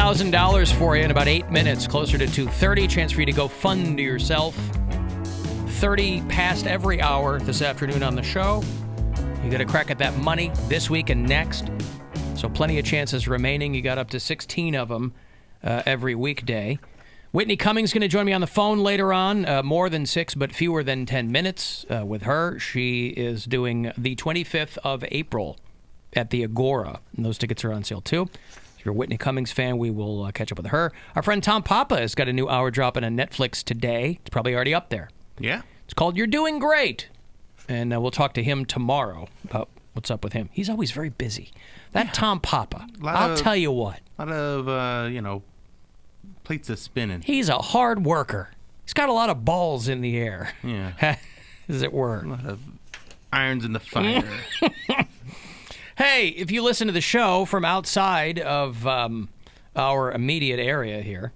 $1,000 for you in about 8 minutes, closer to 2:30. Chance for you to go fund yourself. 30 past every hour this afternoon on the show. You got a crack at that money this week and next. So plenty of chances remaining. You got up to 16 of them every weekday. Whitney Cummings going to join me on the phone later on. More than 6, but fewer than 10 minutes with her. She is doing the 25th of April at the Agora. And those tickets are on sale, too. If you're a Whitney Cummings fan, we will catch up with her. Our friend Tom Papa has got a new hour dropping on Netflix today. It's probably already up there. Yeah. It's called You're Doing Great. And we'll talk to him tomorrow about what's up with him. He's always very busy. That Tom Papa, I'll tell you what. A lot of, plates are spinning. He's a hard worker. He's got a lot of balls in the air. Yeah. As it were. A lot of irons in the fire. Hey, if you listen to the show from outside of our immediate area here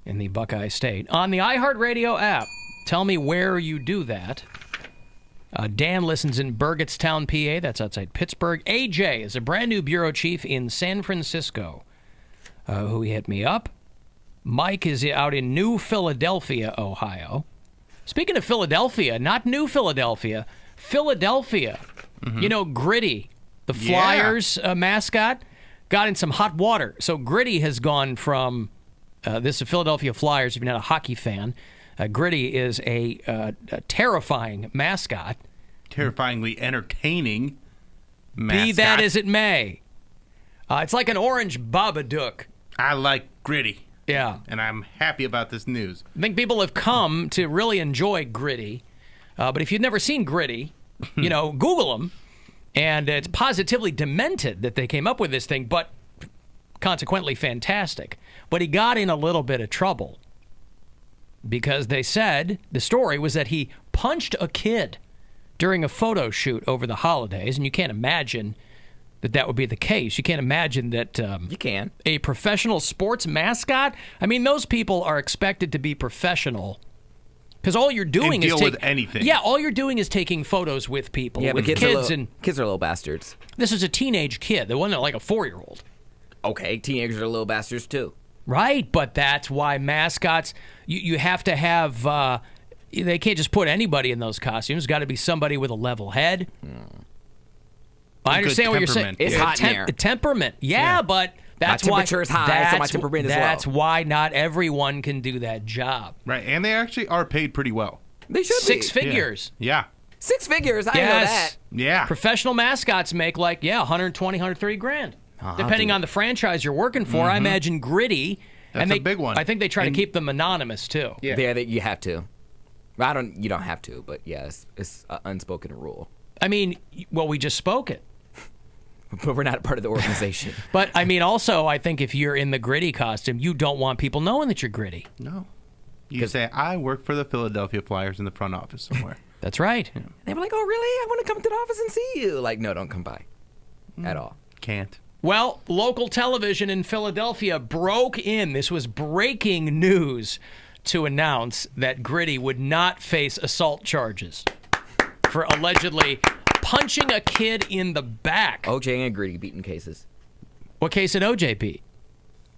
in the Buckeye State, on the iHeartRadio app, tell me where you do that. Dan listens in Burgettstown, PA. That's outside Pittsburgh. AJ is a brand new bureau chief in San Francisco who hit me up. Mike is out in New Philadelphia, Ohio. Speaking of Philadelphia, not New Philadelphia, Philadelphia. Mm-hmm. You know, Gritty, the Flyers mascot, got in some hot water. So Gritty has gone from this Philadelphia Flyers, if you're not a hockey fan. Gritty is a terrifying mascot. Terrifyingly entertaining mascot. Be that as it may. It's like an orange Babadook. I like Gritty. Yeah. And I'm happy about this news. I think people have come to really enjoy Gritty. But if you've never seen Gritty, Google him. And it's positively demented that they came up with this thing, but consequently fantastic. But he got in a little bit of trouble. Because they said, the story was that he punched a kid during a photo shoot over the holidays, and you can't imagine that would be the case. You can't imagine that you can. A professional sports mascot, I mean, those people are expected to be professional because all you're doing is with anything. Yeah, all you're doing is taking photos with people. Yeah, with but kids are little bastards. This is a teenage kid. The one that like a 4-year-old. Okay, teenagers are little bastards too. Right, but that's why mascots, you have to have, they can't just put anybody in those costumes. It's got to be somebody with a level head. I understand what you're saying. It's hot in there. Temperament, but that's why. My temperature is high, so my temperament is low. That's why not everyone can do that job. Right, and they actually are paid pretty well. They should be. 6 figures. Yeah. 6 figures, I know that. Yeah. Professional mascots make like, 120, 130 grand. Depending on the franchise you're working for, I imagine Gritty. That's a big one. I think they try to keep them anonymous, too. Yeah, you have to. You don't have to, but yes, it's an unspoken rule. I mean, well, we just spoke it. But we're not part of the organization. But, I mean, also, I think if you're in the Gritty costume, you don't want people knowing that you're Gritty. No. You say, I work for the Philadelphia Flyers in the front office somewhere. That's right. Yeah. They were like, oh, really? I want to come to the office and see you. Like, no, don't come by. At all. Can't. Well, local television in Philadelphia broke in. This was breaking news to announce that Gritty would not face assault charges for allegedly punching a kid in the back. OJ and Gritty beating cases. What case did OJ beat?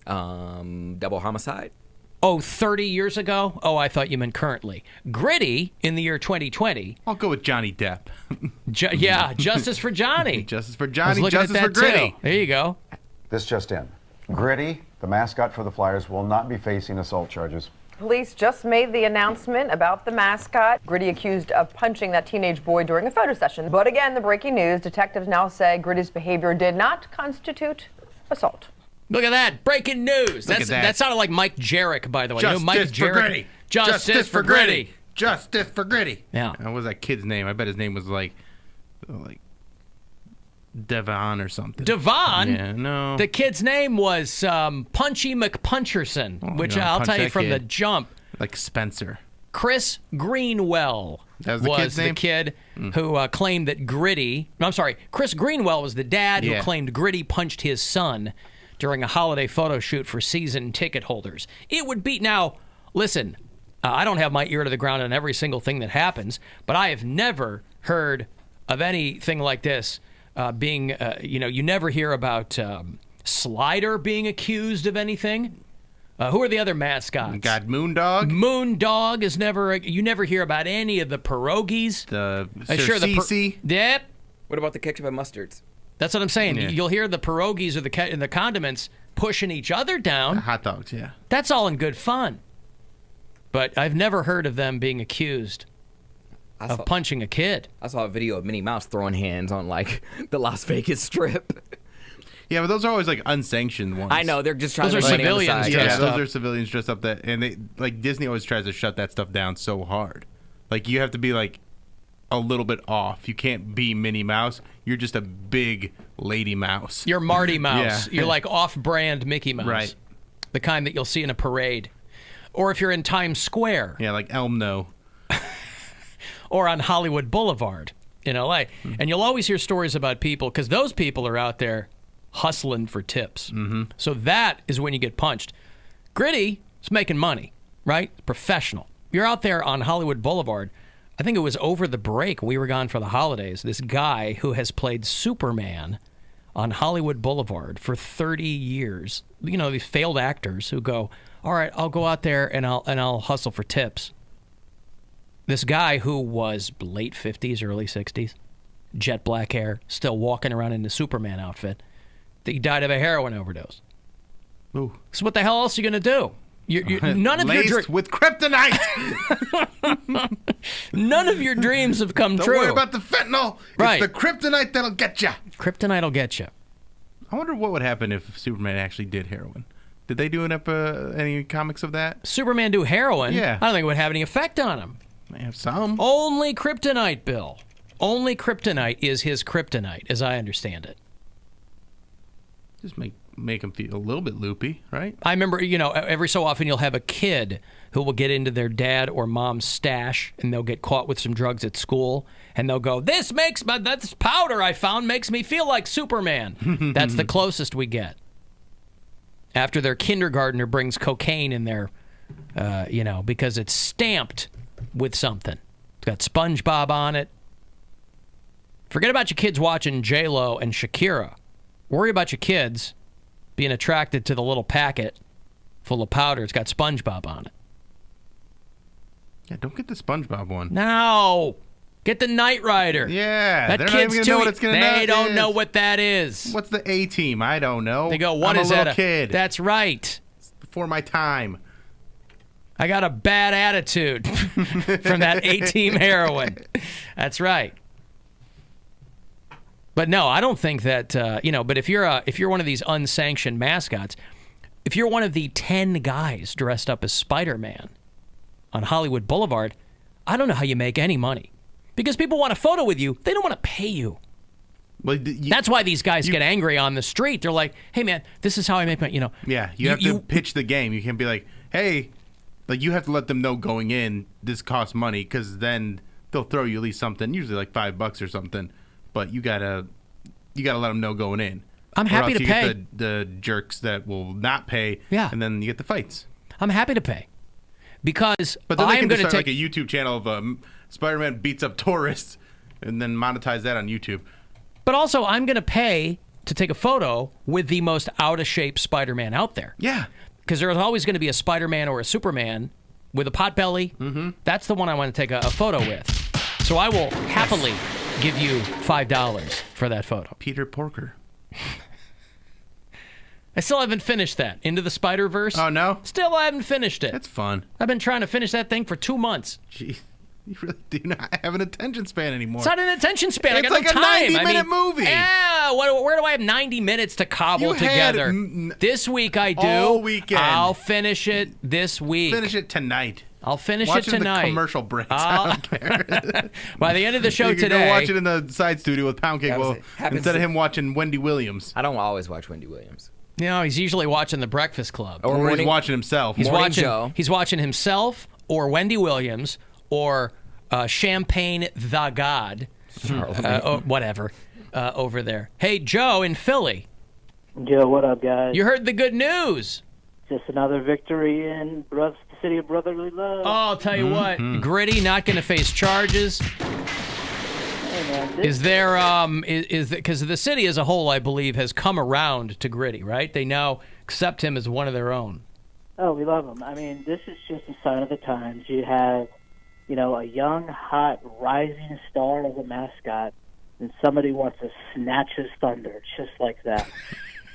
Double homicide. Oh, 30 years ago? Oh, I thought you meant currently. Gritty, in the year 2020. I'll go with Johnny Depp. Justice for Johnny. Justice for Johnny, justice for Gritty. Too. There you go. This just in. Gritty, the mascot for the Flyers, will not be facing assault charges. Police just made the announcement about the mascot. Gritty accused of punching that teenage boy during a photo session. But again, the breaking news, detectives now say Gritty's behavior did not constitute assault. Look at that. Breaking news. That sounded like Mike Jarek, by the way. Justice Mike for Gritty. Justice for Gritty. Justice for Gritty. Yeah. What was that kid's name? I bet his name was like Devon or something. Devon? Yeah, no. The kid's name was Punchy McPuncherson, which I'll tell you from the jump. Like Spencer. Chris Greenwell was the kid who claimed that Gritty... No, I'm sorry. Chris Greenwell was the dad who claimed Gritty punched his son during a holiday photo shoot for season ticket holders. It would be... Now, listen, I don't have my ear to the ground on every single thing that happens, but I have never heard of anything like this being... you never hear about Slider being accused of anything. Who are the other mascots? Got Moondog. Moondog is never. You never hear about any of the pierogies. The Sure, the Cece. Yep. What about the ketchup and mustards? That's what I'm saying. Yeah. You'll hear the pierogies or the condiments pushing each other down. Hot dogs, yeah. That's all in good fun. But I've never heard of them being accused of punching a kid. I saw a video of Minnie Mouse throwing hands on, like, the Las Vegas Strip. Yeah, but those are always like unsanctioned ones. I know, they're just trying Those to are make money on the civilians side. dressed Yeah, up. those are civilians dressed up that, and they like Disney always tries to shut that stuff down so hard. Like you have to be like a little bit off. You can't be Minnie Mouse. You're just a big lady mouse. You're Marty Mouse. Yeah. You're like off-brand Mickey Mouse. Right. The kind that you'll see in a parade. Or if you're in Times Square. Yeah, like Elmno. Or on Hollywood Boulevard in L.A. And you'll always hear stories about people, because those people are out there hustling for tips. Mm-hmm. So that is when you get punched. Gritty is making money, right? Professional. You're out there on Hollywood Boulevard. I think it was over the break. We were gone for the holidays. This guy who has played Superman on Hollywood Boulevard for 30 years. You know, these failed actors who go, all right, I'll go out there and I'll hustle for tips. This guy who was late 50s, early 60s, jet black hair, still walking around in the Superman outfit, he died of a heroin overdose. Ooh. So what the hell else are you going to do? None of your Laced with kryptonite. none of your dreams have come Don't true. worry about the fentanyl. Right. It's the kryptonite that'll get you. Kryptonite will get you. I wonder what would happen if Superman actually did heroin. Did they do any comics of that? Superman do heroin? Yeah. I don't think it would have any effect on him. They have some. Only kryptonite, Bill. Only kryptonite is his kryptonite, as I understand it. Just make him feel a little bit loopy, right? I remember, every so often you'll have a kid who will get into their dad or mom's stash, and they'll get caught with some drugs at school, and they'll go, this powder I found makes me feel like Superman. That's the closest we get. After their kindergartner brings cocaine in their, because it's stamped with something. It's got SpongeBob on it. Forget about your kids watching J-Lo and Shakira. Worry about your kids being attracted to the little packet full of powder. It's got SpongeBob on it. Yeah, don't get the SpongeBob one. No! Get the Knight Rider. Yeah, That they're kid's not even too. gonna know what it's gonna They don't is. know what that is. What's the A-Team? I don't know. They go, what I'm is a that? little kid. That's right. Before my time. I got a bad attitude from that A-Team heroin. That's right. But no, I don't think that, but if you're one of these unsanctioned mascots, if you're one of the 10 guys dressed up as Spider-Man on Hollywood Boulevard, I don't know how you make any money. Because people want a photo with you. They don't want to pay you. Well, That's why these guys get angry on the street. They're like, hey, man, this is how I make my, Yeah, you have to pitch the game. You can't be like, hey, like you have to let them know going in, this costs money, because then they'll throw you at least something, usually like $5 or something. But you gotta let them know going in. I'm happy to you pay. Get the jerks that will not pay. Yeah. And then you get the fights. I'm happy to pay. Because But then they I'm can going just to start take like a YouTube channel of Spider-Man beats up tourists, and then monetize that on YouTube. But also, I'm going to pay to take a photo with the most out-of-shape Spider-Man out there. Yeah. Because there's always going to be a Spider-Man or a Superman with a pot belly. Mm-hmm. That's the one I want to take a photo with. So I will happily give you $5 for that photo. Peter Porker. I still haven't finished that. Into the Spider-Verse. Oh, no? Still haven't finished it. That's fun. I've been trying to finish that thing for 2 months. Gee, you really do not have an attention span anymore. It's not an attention span. I It's got like no a time. 90-minute movie. Yeah. Where do I have 90 minutes to cobble You had together? This week I do. all weekend. I'll finish it this week. Finish it tonight. I'll finish Watch it in tonight. the commercial breaks. I don't care. By the end of the show You can today. go watch it in the side studio with Poundcake. That was Well, it. Happens instead of to- him watching Wendy Williams. I don't always watch Wendy Williams. He's usually watching The Breakfast Club. Or Or Morning- he's watching himself. He's Morning watching. Joe. He's watching himself or Wendy Williams or Champagne the God, or whatever, over there. Hey, Joe in Philly. Joe, what up, guys? You heard the good news. Just another victory in the city of brotherly love. Oh, I'll tell you what, Gritty not going to face charges. Hey, man. Is there is because the city as a whole, I believe, has come around to Gritty, right? They now accept him as one of their own. Oh, we love him. I mean, this is just a sign of the times. You have, a young, hot, rising star as a mascot, and somebody wants to snatch his thunder just like that.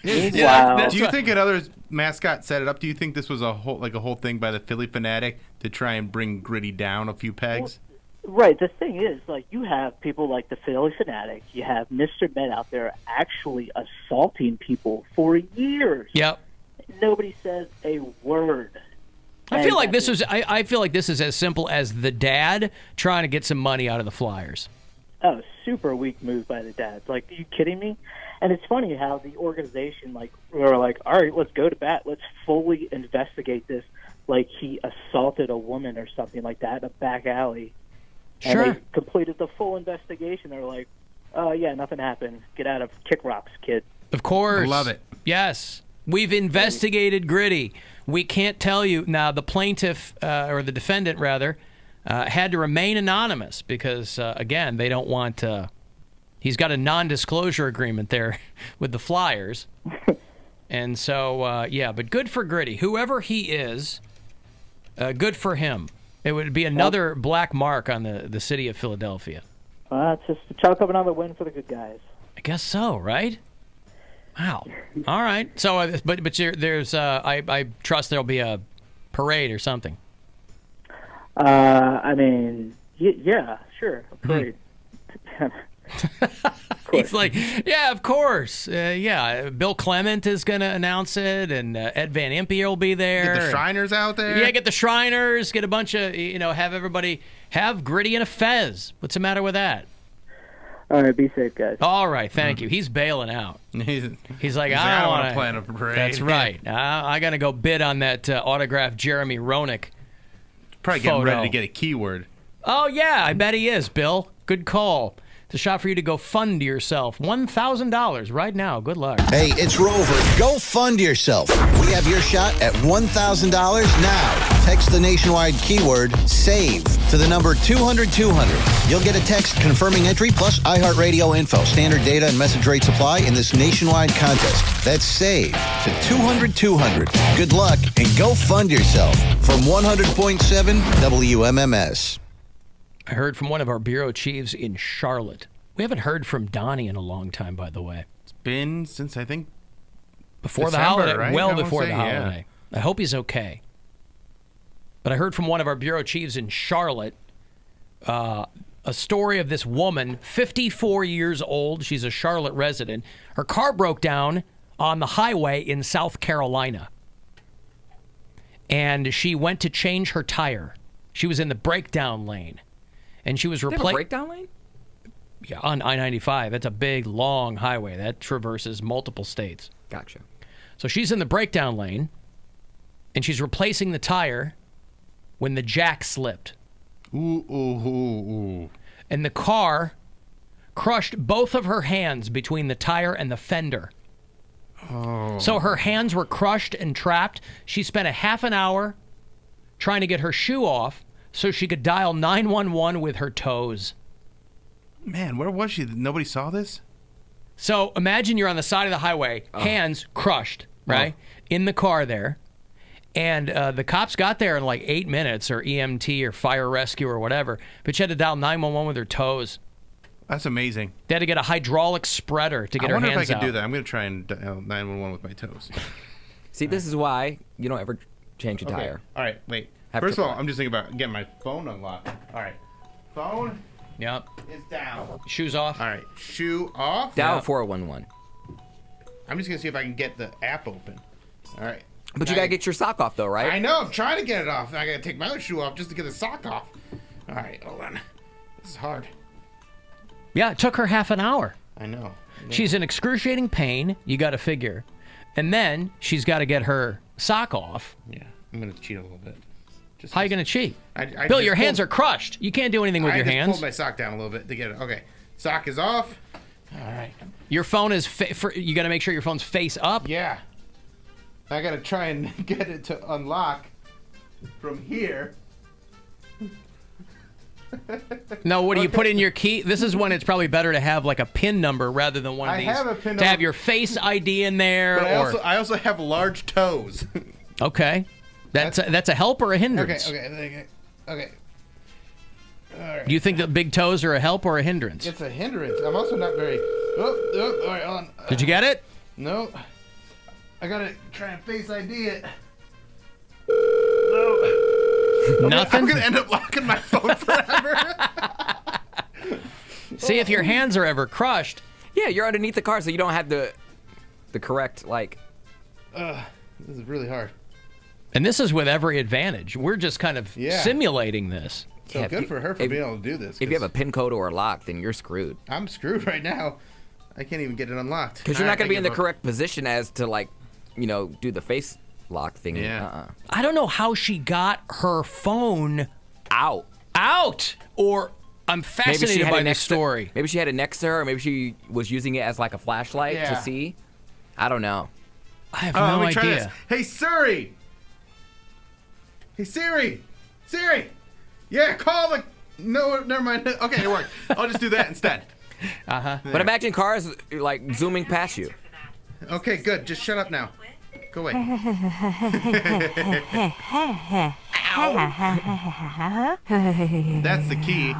Meanwhile, Do you think another mascot set it up? Do you think this was a whole thing by the Philly Fanatic to try and bring Gritty down a few pegs? right, the thing is, you have people like the Philly Fanatic. You have Mr. Men out there actually assaulting people for years. Yep. Nobody says a word. I feel like this is as simple as the dad trying to get some money out of the Flyers. Oh, super weak move by the dads. Are you kidding me? And it's funny how the organization, were like, all right, let's go to bat. Let's fully investigate this. Like he assaulted a woman or something like that in a back alley. Sure. And they completed the full investigation. They were like, yeah, nothing happened. Get out of Kick Rocks, kid. Of course. Love it. Yes. We've investigated Gritty. We can't tell you. Now, the plaintiff, or the defendant, rather, had to remain anonymous because, again, they don't want... he's got a non-disclosure agreement there with the Flyers. And so, yeah, but good for Gritty. Whoever he is, good for him. It would be another black mark on the city of Philadelphia. It's just to chalk up another win for the good guys. I guess so, right? Wow. All right. So, but there's I trust there'll be a parade or something. I mean, yeah, sure, a parade. He's like, yeah, of course. Yeah, Bill Clement is going to announce it, and Ed Van Impe will be there. Get the Shriners out there. Yeah, get the Shriners. Get a bunch of, have everybody have Gritty and a fez. What's the matter with that? All right, be safe, guys. All right, thank you. He's bailing out. He's like, I don't want to plan a parade. That's right. I got to go bid on that autographed Jeremy Roenick. Probably getting ready to get a keyword. Oh, yeah, I bet he is, Bill. Good call. It's a shot for you to go fund yourself. $1,000 right now. Good luck. Hey, it's Rover. Go fund yourself. We have your shot at $1,000 now. Text the nationwide keyword SAVE to the number 200-200. You'll get a text confirming entry plus iHeartRadio info. Standard data and message rates apply in this nationwide contest. That's SAVE to 200-200. Good luck and go fund yourself. From 100.7 WMMS. I heard from one of our bureau chiefs in Charlotte. We haven't heard from Donnie in a long time, by the way. It's been since, I think, before December, the holiday. right? Well before the holiday. Yeah. I hope he's okay. But I heard from one of our bureau chiefs in Charlotte a story of this woman, 54 years old. She's a Charlotte resident. Her car broke down on the highway in South Carolina. And she went to change her tire. She was in the breakdown lane. And she was replaced. Breakdown lane? Yeah, on I-95. It's a big, long highway that traverses multiple states. Gotcha. So she's in the breakdown lane, and she's replacing the tire when the jack slipped. Ooh. And the car crushed both of her hands between the tire and the fender. Oh. So her hands were crushed and trapped. She spent a half an hour trying to get her shoe off so she could dial 911 with her toes. Man, where was she? Nobody saw this? So imagine you're on the side of the highway, hands crushed, right? In the car there. And the cops got there in like 8 minutes, or EMT or fire rescue or whatever. But she had to dial 911 with her toes. That's amazing. They had to get a hydraulic spreader to get her hands out. I wonder if I could do that. I'm going to try and dial 911 with my toes. See, this is why you don't ever change a tire. All right, wait. Have First to of all, apply. I'm just thinking about getting my phone unlocked. All right. Phone Yep. is down. Shoes off. All right. Shoe off. Dial 411. I'm just going to see if I can get the app open. All right. But you got to get your sock off, though, right? I know. I'm trying to get it off. I got to take my other shoe off just to get the sock off. All right. Hold on. This is hard. Yeah, it took her half an hour. I know. She's in excruciating pain, you got to figure. And then she's got to get her sock off. Yeah. I'm going to cheat a little bit. Just How are you going to cheat? I Bill, just your hands pulled- are crushed. You can't do anything with your I hands. just pulled my sock down a little bit to get it. Okay. Sock is off. All right. Your phone is... you got to make sure your phone's face up. Yeah. I got to try and get it to unlock from here. No, what do you put in your key? This is when it's probably better to have like a PIN number rather than one of I these. have a PIN to have number. your Face ID in there. But I also have large toes. Okay. That's a help or a hindrance? Okay. All right. Do you think that big toes are a help or a hindrance? It's a hindrance. I'm also not very. All right, hold on. Did you get it? No. I gotta try and Face ID it. No. Nothing? I'm gonna end up locking my phone forever. See, if your hands are ever crushed. Yeah, you're underneath the car, so you don't have the correct, like... This is really hard. And this is with every advantage. We're just kind of simulating this. So Yeah, good if for her for being able to do this. If you have a PIN code or a lock, then you're screwed. I'm screwed right now. I can't even get it unlocked. Because you're not going to be in the give up. correct position as to, like, do the face lock thing. Yeah. I don't know how she got her phone Out. or I'm fascinated by this story. Maybe she had it next to her, or maybe she was using it as like a flashlight to see. I don't know. I have Let no me try this. idea. Hey Siri. Hey Siri. Siri. Yeah, call the. No, never mind. Okay, it worked. I'll just do that instead. But imagine cars like zooming past you. Okay, good. Just shut up now. Go away. That's the key.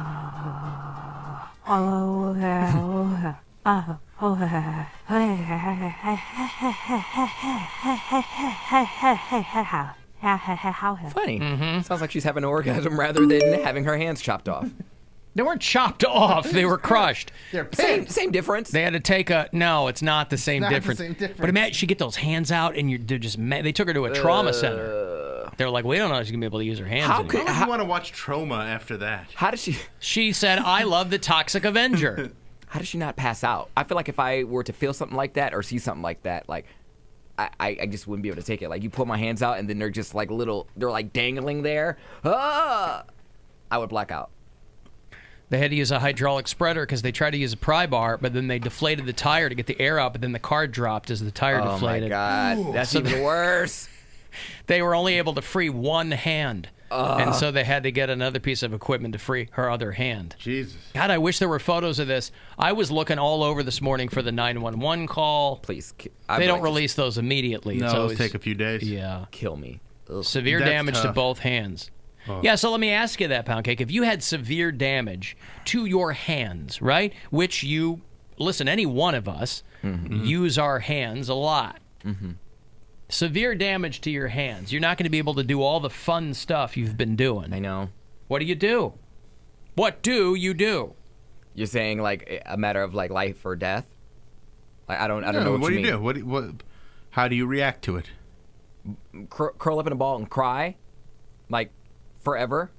Funny. Sounds like she's having an orgasm rather than having her hands chopped off. They weren't chopped off. They were crushed. They're Same pinned. same difference. They had to take a. No, it's not the same not the difference. same difference. But imagine she get those hands out and they're just. They took her to a trauma center. They're like, we don't know if she's gonna be able to use her hands. How anymore. could- Why would you want to watch Trauma after that? How does she? She said, "I love the Toxic Avenger." How does she not pass out? I feel like if I were to feel something like that or see something like that, like I just wouldn't be able to take it. Like you pull my hands out and then they're just like they're like dangling there. Ah! I would black out. They had to use a hydraulic spreader because they tried to use a pry bar, but then they deflated the tire to get the air out, but then the car dropped as the tire deflated. Oh my god, that's even worse. They were only able to free one hand, and so they had to get another piece of equipment to free her other hand. Jesus. God, I wish there were photos of this. I was looking all over this morning for the 911 call. Please, They don't release those immediately. No, It's it'll always, take a few days. Yeah. kill me. Ugh. Severe That's damage to tough. both hands. Oh. Yeah, so let me ask you that, Poundcake. If you had severe damage to your hands, right, which you, listen, any one of us use our hands a lot. Severe damage to your hands. You're not going to be able to do all the fun stuff you've been doing. I know. What do you do? What do you do? You're saying like a matter of like life or death. Like I don't know what, What do you you mean. do? What? How do you react to it? Curl up in a ball and cry, like forever.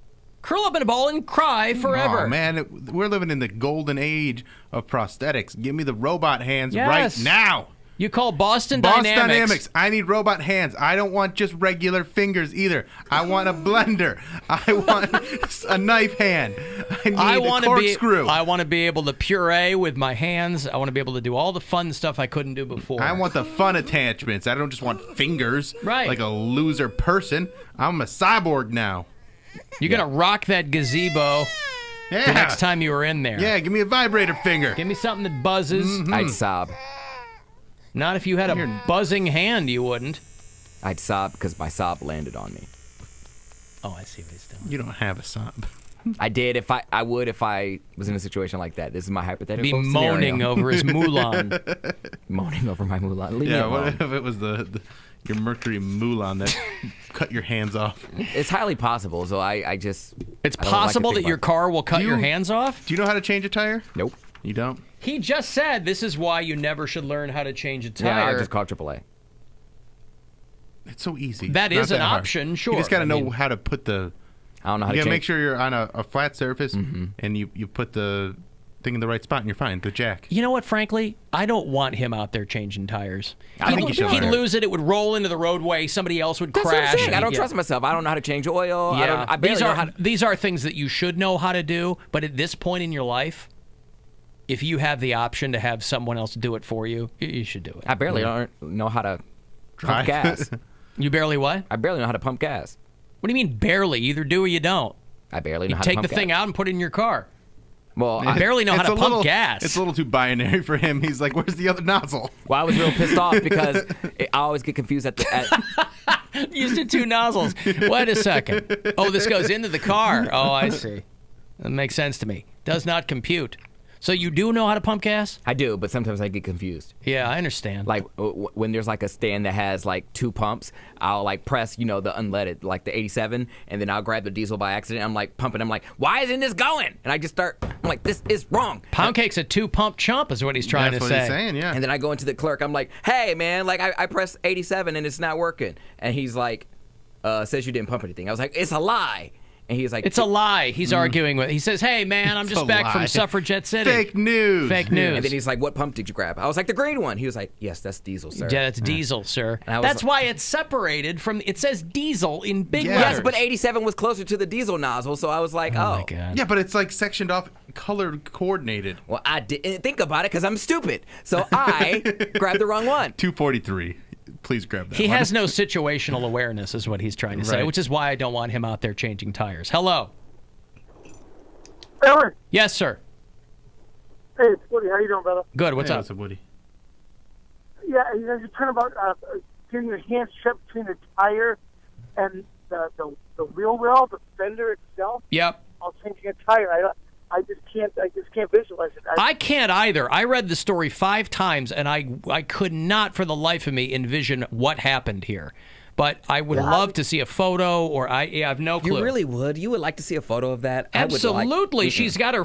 Curl up in a ball and cry forever. Oh man, we're living in the golden age of prosthetics. Give me the robot hands Yes. right now. You call Boston Boston Dynamics. Dynamics. I need robot hands. I don't want just regular fingers either. I want a blender. I want a knife hand. I need a corkscrew. I want to be able to puree with my hands. I want to be able to do all the fun stuff I couldn't do before. I want the fun attachments. I don't just want fingers. Right. Like a loser person. I'm a cyborg now. You're gonna rock that gazebo Yeah. the next time you were in there. Yeah, give me a vibrator finger. Give me something that buzzes. I'd sob. Not if you had a buzzing hand, you wouldn't. I'd sob because my sob landed on me. Oh, I see what he's doing. You don't have a sob. I did if I would if I was in a situation like that. This is my hypothetical Be scenario. moaning over his Mulan. Moaning over my Mulan. Leave me Yeah, alone. what if it was your Mercury Mulan that cut your hands off? It's highly possible. So I just. It's I don't like to possible think that your about car will cut Do your you- hands off. Do you know how to change a tire? it. Nope. You don't? He just said this is why you never should learn how to change a Yeah, tire. I just called AAA. It's so easy. That It's is not an hard. option, sure. You just got to I know mean- how to put the. I don't know how You to got to make change. sure you're on a flat surface and you put the thing in the right spot and you're fine. The jack. You know what, frankly? I don't want him out there changing tires. I think you should He'd learn. lose it. It would roll into the roadway. Somebody else would That's crash. what I'm saying. and I don't he'd- trust myself. I don't know how to change oil. Yeah, I barely know how to. these are things that you should know how to do. But at this point in your life, if you have the option to have someone else do it for you, you should do it. I barely don't know how to Drive. pump gas. You barely what? I barely know how to pump gas. What do you mean barely? Either do or you don't. I barely know You how to take pump the thing gas. out and put it in your car. Well, I barely know how to pump gas. It's a little too binary for him. He's like, where's the other nozzle? I was real pissed off because I always get confused at Used to 2 nozzles. Wait a second. Oh, this goes into the car. Oh, I see. That makes sense to me. Does not compute. So you do know how to pump gas? I do, but sometimes I get confused. Yeah, I understand. Like when there's like a stand that has like 2 pumps, I'll like press, the unleaded, like the 87, and then I'll grab the diesel by accident. I'm like pumping. I'm like, why isn't this going? And I just start. I'm like, this is wrong. Poundcake's a 2-pump chump, is what he's trying That's to what say. he's saying, yeah. And then I go into the clerk. I'm like, hey man, like I pressed 87 and it's not working. And he's like, says you didn't pump anything. I was like, it's a lie. And he's like, It's a lie. He's arguing with. He says, "Hey man, I'm It's just a back from lie. Suffragette City." Fake news. Fake news. And then he's like, what pump did you grab? I was like, the green one. He was like, yes, that's diesel, sir. Yeah, that's diesel, sir. And I was That's like- why it's separated from. It says diesel in big Yeah. letters. Yes, but 87 was closer to the diesel nozzle, so I was like, Oh my god. Yeah, but it's like sectioned off, colored, coordinated. Well, I didn't think about it because I'm stupid. So I grabbed the wrong one. 243. Please grab that He one. has no situational awareness, is what he's trying to say, Right. which is why I don't want him out there changing tires. Hello. Alan, Yes, sir. hey, it's Woody. How you doing, brother? Good. What's Hey, up? what's up, Woody? Yeah, you're talking about getting your hands trapped between the tire and the wheel well, the fender itself. Yep. While changing a tire, I just can't visualize it. I can't either. I read the story 5 times, and I could not, for the life of me, envision what happened here. But I would love to see a photo, or I have no clue. You really would? You would like to see a photo of that? Absolutely. She's got her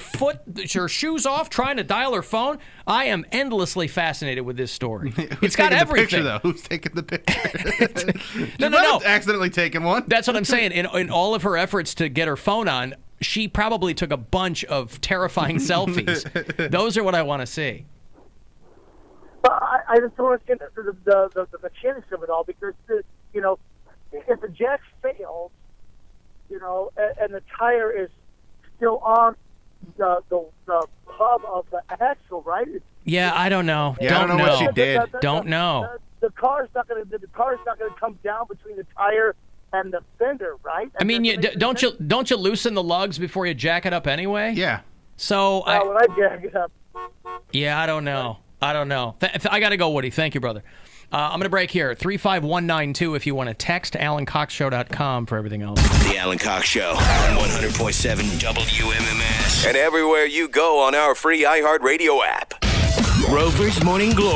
shoes off, trying to dial her phone. I am endlessly fascinated with this story. It's got taking everything. The picture, though? Who's taking the picture? No. Accidentally taken one. That's what I'm saying. In all of her efforts to get her phone on, she probably took a bunch of terrifying selfies. Those are what I want to see. But I just don't understand the mechanics of it all because, if the jack fails, and the tire is still on the hub of the axle, right? Yeah, I don't know. Yeah, I don't know what she did. Don't know. The car's not going to come down between the tire and the fender, right? I mean, don't you loosen the lugs before you jack it up anyway? Yeah. So when I jack it up. Yeah, I don't know. I got to go, Woody. Thank you, brother. I'm going to break here. 35192 if you want to text AlanCoxShow.com for everything else. The Alan Cox Show on 100.7 WMMS. And everywhere you go on our free iHeartRadio app. Rover's Morning Glory.